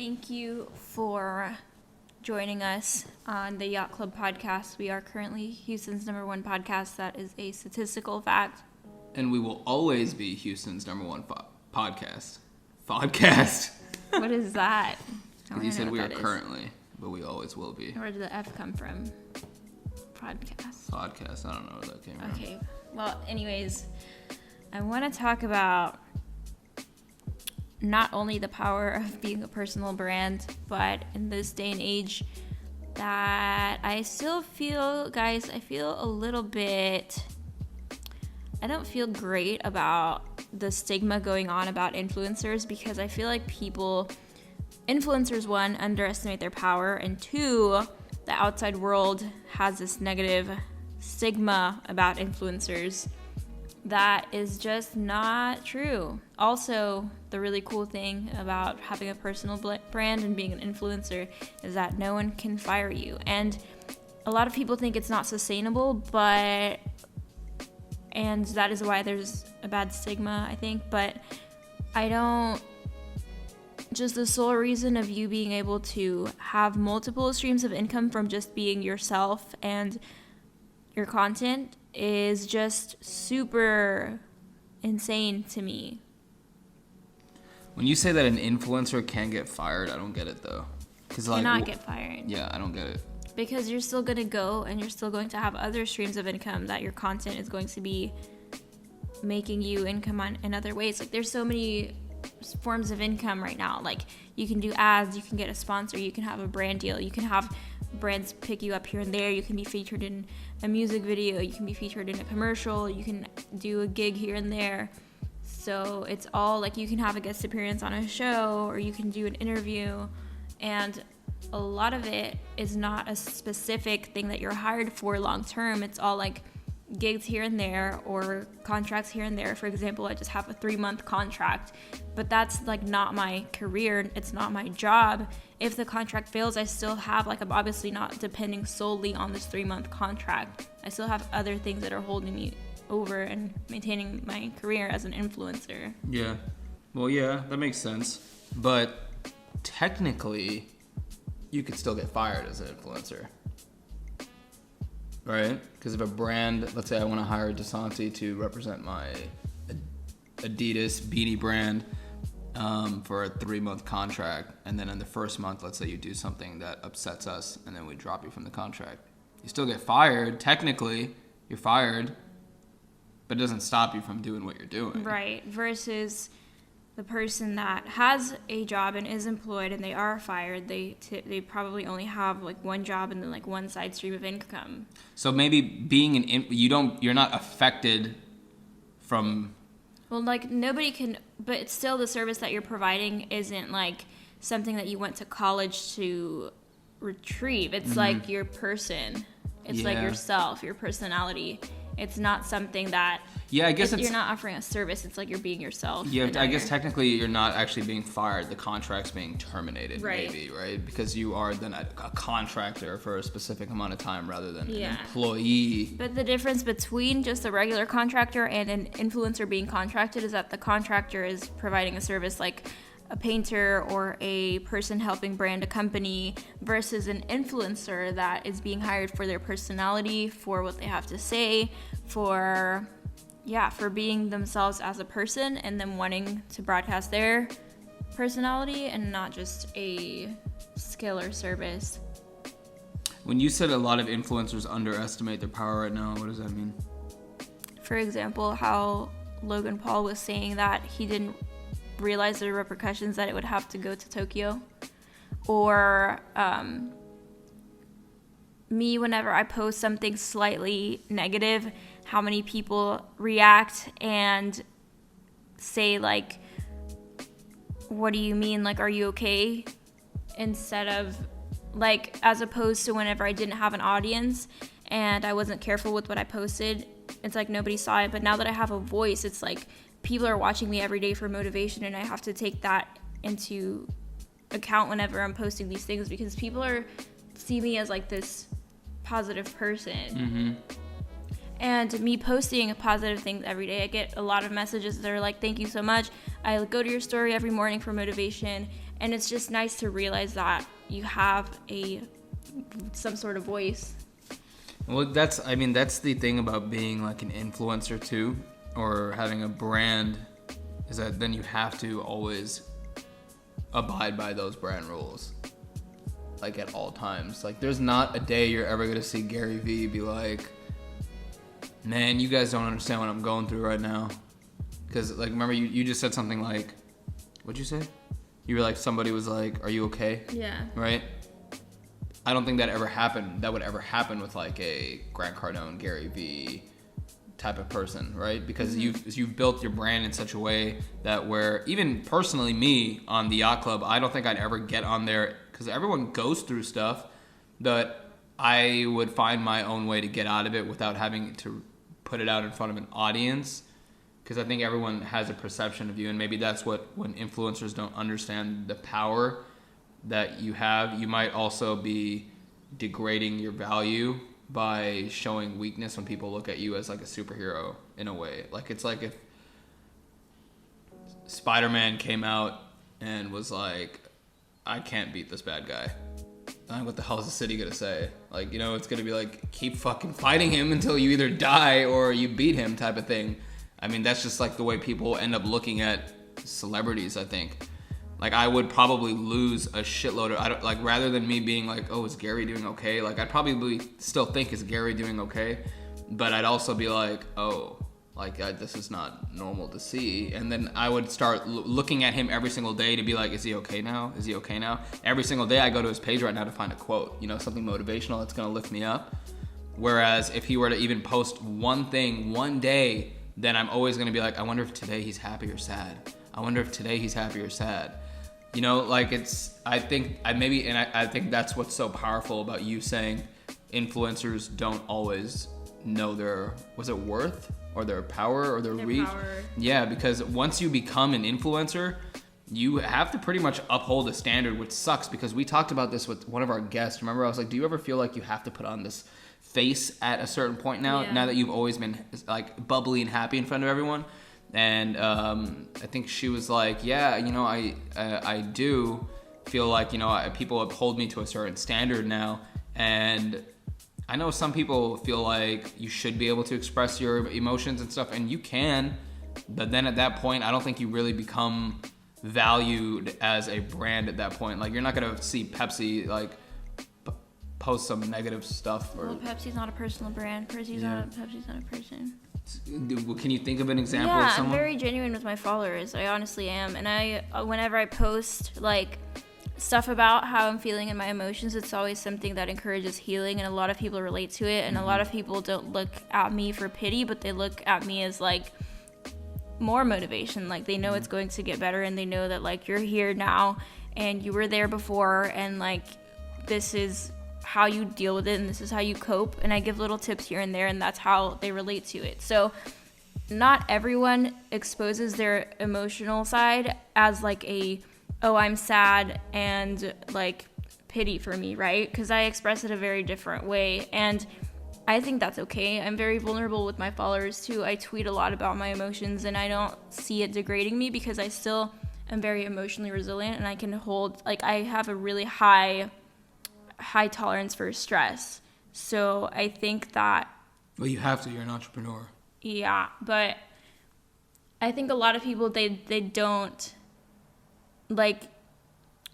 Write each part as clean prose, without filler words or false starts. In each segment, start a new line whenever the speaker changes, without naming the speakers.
Thank you for joining us on the Yacht Club podcast. We are currently Houston's #1 podcast. That is a statistical fact.
And we will always be Houston's #1 podcast. Podcast.
What is that?
You said we are currently, but we always will be.
Where did the F come from? Podcast.
Podcast. I don't know where that came from.
Okay. Well, anyways, I want to talk about not only the power of being a personal brand, but in this day and age that I still feel, guys, I feel a little bit, I don't feel great about the stigma going on about influencers, because I feel like influencers, one, underestimate their power, and two, the outside world has this negative stigma about influencers that is just not true. Also, the really cool thing about having a personal brand and being an influencer is that no one can fire you. And a lot of people think it's not sustainable, and that is why there's a bad stigma, I think. But just the sole reason of you being able to have multiple streams of income from just being yourself and your content is just super insane to me.
When you say that an influencer can get fired, I don't get it though.
Cannot get fired.
Yeah, I don't get it.
Because you're still going to go and you're still going to have other streams of income that your content is going to be making you income on in other ways. Like, there's so many forms of income right now. Like, you can do ads, you can get a sponsor, you can have a brand deal, you can have brands pick you up here and there, you can be featured in a music video, you can be featured in a commercial, you can do a gig here and there. So it's all like, you can have a guest appearance on a show, or you can do an interview, and a lot of it is not a specific thing that you're hired for long term. It's all like gigs here and there, or contracts here and there. For example, I just have a 3-month contract, but that's like not my career. It's not my job. If the contract fails, I still have, like, I'm obviously not depending solely on this 3-month contract. I still have other things that are holding me over and maintaining my career as an influencer.
Yeah. Well, yeah, that makes sense. But technically, you could still get fired as an influencer. Right? Because if a brand, let's say I want to hire DeSanti to represent my Adidas beanie brand for a 3-month contract, and then in the first month, let's say you do something that upsets us, and then we drop you from the contract. You still get fired. Technically, you're fired, but it doesn't stop you from doing what you're doing.
Right. Versus the person that has a job and is employed and they are fired, they probably only have like one job and then like one side stream of income.
So maybe being you're not affected from.
Well, like, nobody can, but it's still, the service that you're providing isn't like something that you went to college to retrieve. It's like your person. It's like yourself, your personality. It's not something that,
I guess
you're not offering a service. It's like you're being yourself.
Yeah, I guess technically you're not actually being fired. The contract's being terminated, maybe, right? Because you are then a contractor for a specific amount of time rather than an employee.
But the difference between just a regular contractor and an influencer being contracted is that the contractor is providing a service like a painter or a person helping brand a company, versus an influencer that is being hired for their personality, for what they have to say, for being themselves as a person, and then wanting to broadcast their personality and not just a skill or service.
When you said a lot of influencers underestimate their power right now, what does that mean?
For example, how Logan Paul was saying that he didn't realize the repercussions that it would have to go to Tokyo, or me, whenever I post something slightly negative, how many people react and say like, what do you mean, like, are you okay, instead of like, as opposed to whenever I didn't have an audience and I wasn't careful with what I posted, it's like nobody saw it. But now that I have a voice, it's like people are watching me every day for motivation, and I have to take that into account whenever I'm posting these things, because people see me as like this positive person. And me posting positive things every day, I get a lot of messages that are like, thank you so much. I go to your story every morning for motivation. And it's just nice to realize that you have some sort of voice.
Well, that's the thing about being like an influencer too, or having a brand, is that then you have to always abide by those brand rules, like at all times. Like there's not a day you're ever gonna see Gary Vee be like, man, you guys don't understand what I'm going through right now. Because like, remember you just said something like, what'd you say? You were like, somebody was like, are you okay?
Yeah.
Right? I don't think that would ever happen with like a Grant Cardone, Gary Vee type of person, right? Because you've built your brand in such a way that where, even personally me on the Yacht Club, I don't think I'd ever get on there, because everyone goes through stuff that I would find my own way to get out of it without having to put it out in front of an audience. Because I think everyone has a perception of you, and maybe that's when influencers don't understand the power that you have, you might also be degrading your value by showing weakness when people look at you as like a superhero in a way. Like it's like if Spider-Man came out and was like, I can't beat this bad guy. Like, what the hell is the city gonna say? Like, it's gonna be like, keep fucking fighting him until you either die or you beat him type of thing. I mean, that's just like the way people end up looking at celebrities, I think. Like, I would probably lose a shitload of, rather than me being like, oh, is Gary doing okay? Like, I'd probably still think, is Gary doing okay? But I'd also be like, oh, this is not normal to see. And then I would start looking at him every single day to be like, is he okay now? Is he okay now? Every single day I go to his page right now to find a quote, something motivational that's going to lift me up. Whereas if he were to even post one thing one day, then I'm always going to be like, I wonder if today he's happy or sad. I wonder if today he's happy or sad. I think that's what's so powerful about you saying influencers don't always know their, was it worth or their power or their reach? Power. Yeah, because once you become an influencer, you have to pretty much uphold a standard, which sucks because we talked about this with one of our guests. Remember, I was like, do you ever feel like you have to put on this face at a certain point now that you've always been like bubbly and happy in front of everyone? And I think she was like, yeah, I do feel like, people uphold me to a certain standard now. And I know some people feel like you should be able to express your emotions and stuff, and you can. But then at that point, I don't think you really become valued as a brand at that point. Like, you're not going to see Pepsi, post some negative stuff.
Well, Pepsi's not a personal brand. Pepsi's not a person.
Can you think of an example of someone?
I'm very genuine with my followers. I honestly am. And whenever I post stuff about how I'm feeling and my emotions, it's always something that encourages healing, and a lot of people relate to it. And a lot of people don't look at me for pity, but they look at me as more motivation. Like, they know it's going to get better, and they know that you're here now and you were there before, and this is how you deal with it, and this is how you cope. And I give little tips here and there, and that's how they relate to it. So not everyone exposes their emotional side as oh, I'm sad and pity for me, right? Because I express it a very different way, and I think that's okay. I'm very vulnerable with my followers too. I tweet a lot about my emotions, and I don't see it degrading me because I still am very emotionally resilient, and I can hold, I have a really high tolerance for stress. So I think that...
Well, you have to. You're an entrepreneur.
Yeah, but I think a lot of people, they don't...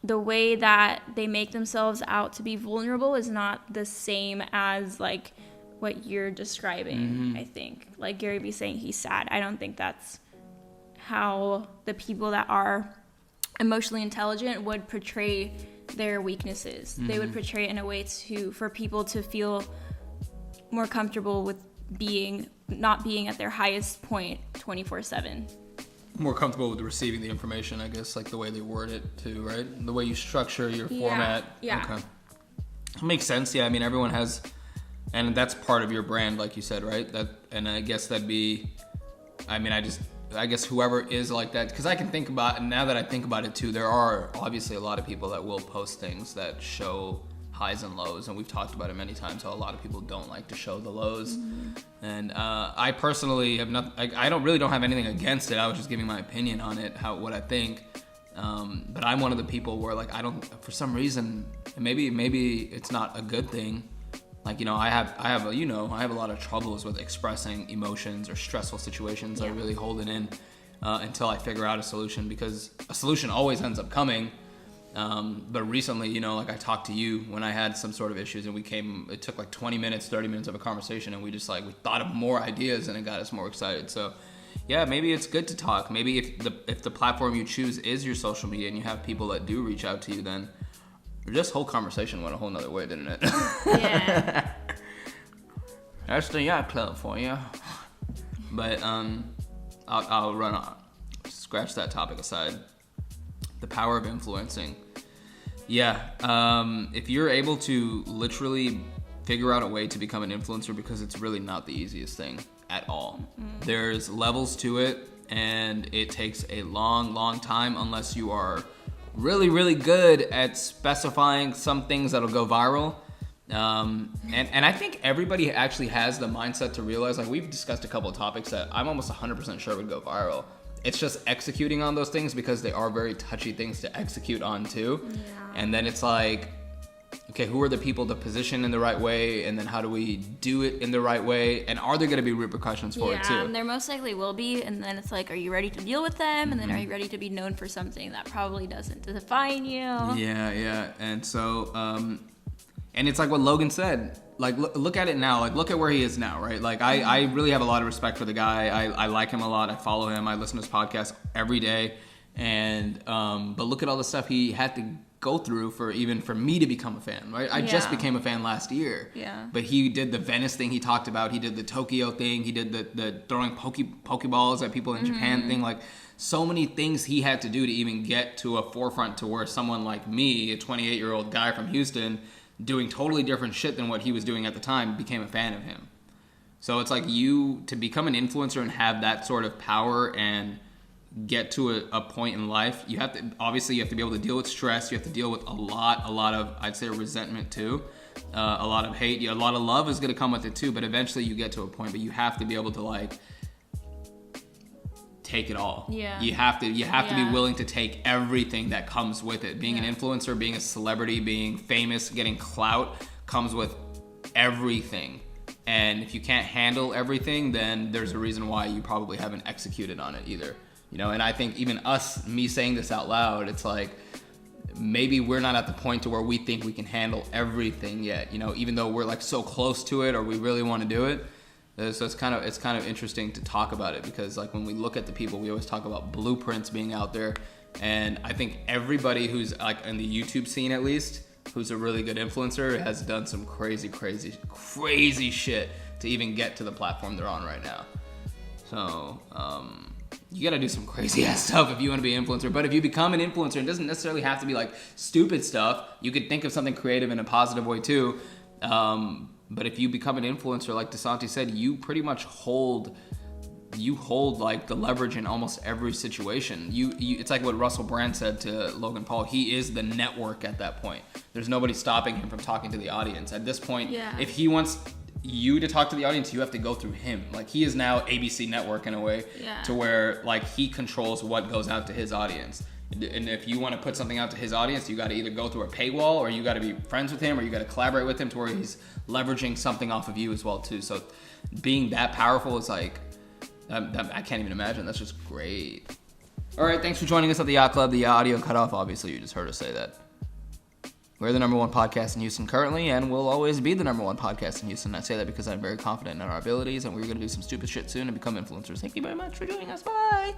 the way that they make themselves out to be vulnerable is not the same as what you're describing. I think Gary Vee saying he's sad, I don't think that's how the people that are emotionally intelligent would portray their weaknesses. They would portray it in a way for people to feel more comfortable with not being at their highest point 24/7.
More comfortable with receiving the information, I guess, the way they word it too, right? The way you structure your format.
Yeah.
Okay. Makes sense. Yeah, I mean, everyone has, and that's part of your brand, like you said, right? And I guess that'd be, I guess whoever is like that, because I can think about, and now that I think about it too, there are obviously a lot of people that will post things that show highs and lows, and we've talked about it many times how a lot of people don't like to show the lows. And I personally have not, I don't have anything against it. I was just giving my opinion on it, what I think. But I'm one of the people where like I don't, for some reason, maybe it's not a good thing. Like, I have a lot of troubles with expressing emotions or stressful situations. I really hold it in until I figure out a solution, because a solution always ends up coming. But recently, like I talked to you when I had some sort of issues, and it took like 20 minutes, 30 minutes of a conversation, and we thought of more ideas, and it got us more excited. So yeah, maybe it's good to talk. Maybe if the platform you choose is your social media and you have people that do reach out to you, then this whole conversation went a whole nother way, didn't it?
Yeah.
That's the Yacht Club for you. But I'll scratch that topic aside. The power of influencing. Yeah, if you're able to literally figure out a way to become an influencer, because it's really not the easiest thing at all. There's levels to it, and it takes a long, long time unless you are really, really good at specifying some things that'll go viral. And I think everybody actually has the mindset to realize, like we've discussed a couple of topics that I'm almost 100% sure would go viral. It's just executing on those things, because they are very touchy things to execute on too. Yeah. And then it's like, okay, who are the people to position in the right way, and then how do we do it in the right way, and are there going to be repercussions for it too?
Yeah, there most likely will be, and then it's like, are you ready to deal with them? And then are you ready to be known for something that probably doesn't define you?
Yeah, and so, and it's like what Logan said, like look at it now, like look at where he is now, right? Like I really have a lot of respect for the guy. I like him a lot. I follow him. I listen to his podcast every day, and but look at all the stuff he had to go through for me to become a fan, right? I just became a fan last year.
Yeah.
But he did the Venice thing he talked about. He did the Tokyo thing. He did the throwing Pokeballs at people in Japan thing. Like so many things he had to do to even get to a forefront to where someone like me, a 28-year-old guy from Houston, doing totally different shit than what he was doing at the time, became a fan of him. So it's like to become an influencer and have that sort of power and get to a point in life, you have to be able to deal with stress. You have to deal with a lot of, I'd say, resentment too, a lot of hate. A lot of love is going to come with it too, but eventually you get to a point, but you have to be able to like take it all.
Yeah.
You have to be willing to take everything that comes with it. Being an influencer, being a celebrity, being famous, getting clout comes with everything. And if you can't handle everything, then there's a reason why you probably haven't executed on it either. And I think even me saying this out loud, it's like maybe we're not at the point to where we think we can handle everything yet, even though we're like so close to it or we really want to do it. So it's kind of interesting to talk about it, because like when we look at the people, we always talk about blueprints being out there. And I think everybody who's like in the YouTube scene, at least, who's a really good influencer, has done some crazy shit to even get to the platform they're on right now. So, you gotta do some crazy ass stuff if you want to be an influencer. But if you become an influencer, it doesn't necessarily have to be like stupid stuff. You could think of something creative in a positive way too. But if you become an influencer, like DeSanti said, you pretty much hold like the leverage in almost every situation. It's like what Russell Brand said to Logan Paul. He is the network at that point. There's nobody stopping him from talking to the audience. At this point, if he wants you to talk to the audience, you have to go through him. Like he is now ABC Network in a way, to where like he controls what goes out to his audience. And if you want to put something out to his audience, you got to either go through a paywall, or you got to be friends with him, or you got to collaborate with him to where he's leveraging something off of you as well too. So being that powerful is like, I can't even imagine. That's just great. All right, thanks for joining us at the Yacht Club. The audio cut off, obviously, you just heard us say that. We're the #1 podcast in Houston currently, and we'll always be the #1 podcast in Houston. I say that because I'm very confident in our abilities, and we're going to do some stupid shit soon and become influencers. Thank you very much for joining us. Bye.